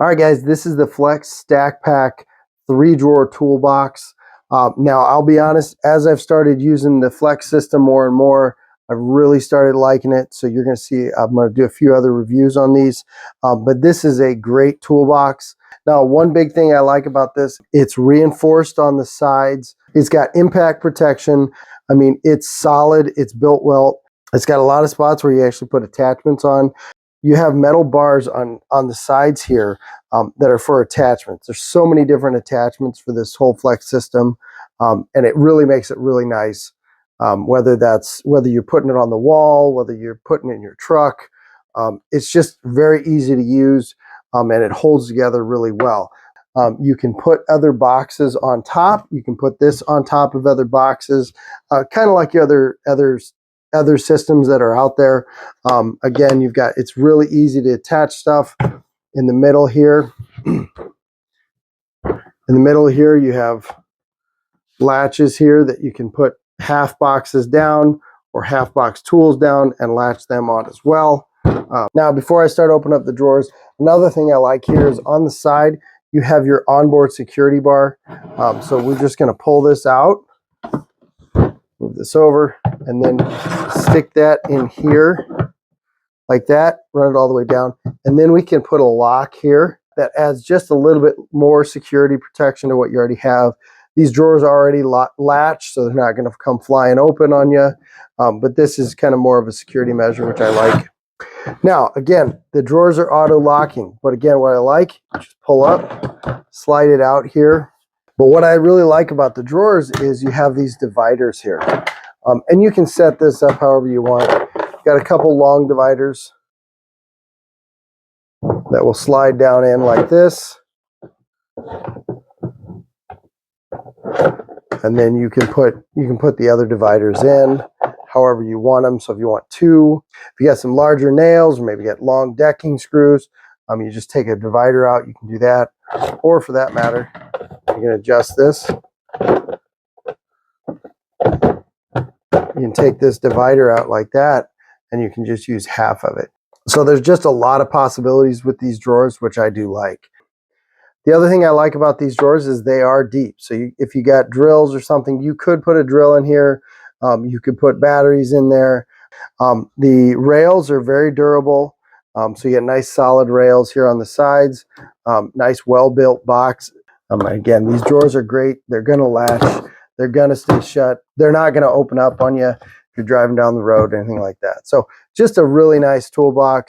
All right, guys, this is the Flex Stack Pack 3-drawer toolbox. Now, I'll be honest, as I've started using the Flex system more and more, I've really started liking it. So you're going to see, I'm going to do a few other reviews on these, but this is a great toolbox. Now, one big thing I like about this, it's reinforced on the sides. It's got impact protection. I mean, it's solid, it's built well. It's got a lot of spots where you actually put attachments on. You have metal bars on the sides here that are for attachments. There's so many different attachments for this whole Flex system, and it really makes it really nice. Whether you're putting it on the wall, whether you're putting it in your truck, it's just very easy to use, and it holds together really well. You can put other boxes on top. You can put this on top of other boxes, kind of like your other systems that are out there. Again, it's really easy to attach stuff. In the middle here, you have latches here that you can put half boxes down or half box tools down and latch them on as well. Now, before I start opening up the drawers, another thing I like here is on the side, you have your onboard security bar. So we're just going to pull this out, move this over, and then stick that in here like that, run it all the way down. And then we can put a lock here that adds just a little bit more security protection to what you already have. These drawers are already latched, so they're not going to come flying open on you. But this is kind of more of a security measure, which I like. Now, again, the drawers are auto locking. But again, what I like, just pull up, slide it out here. But what I really like about the drawers is you have these dividers here. And you can set this up however you want. Got a couple long dividers that will slide down in like this. And then you can put the other dividers in however you want them. So if you want two, if you got some larger nails, or maybe you got long decking screws, you just take a divider out, you can do that. Or for that matter, you can adjust this. You can take this divider out like that, and you can just use half of it. So there's just a lot of possibilities with these drawers, which I do like. The other thing I like about these drawers is they are deep. So if you got drills or something, you could put a drill in here. You could put batteries in there. The rails are very durable. So you get nice solid rails here on the sides. Nice well-built box. Again, these drawers are great. They're going to latch. They're going to stay shut. They're not going to open up on you if you're driving down the road or anything like that. So just a really nice toolbox.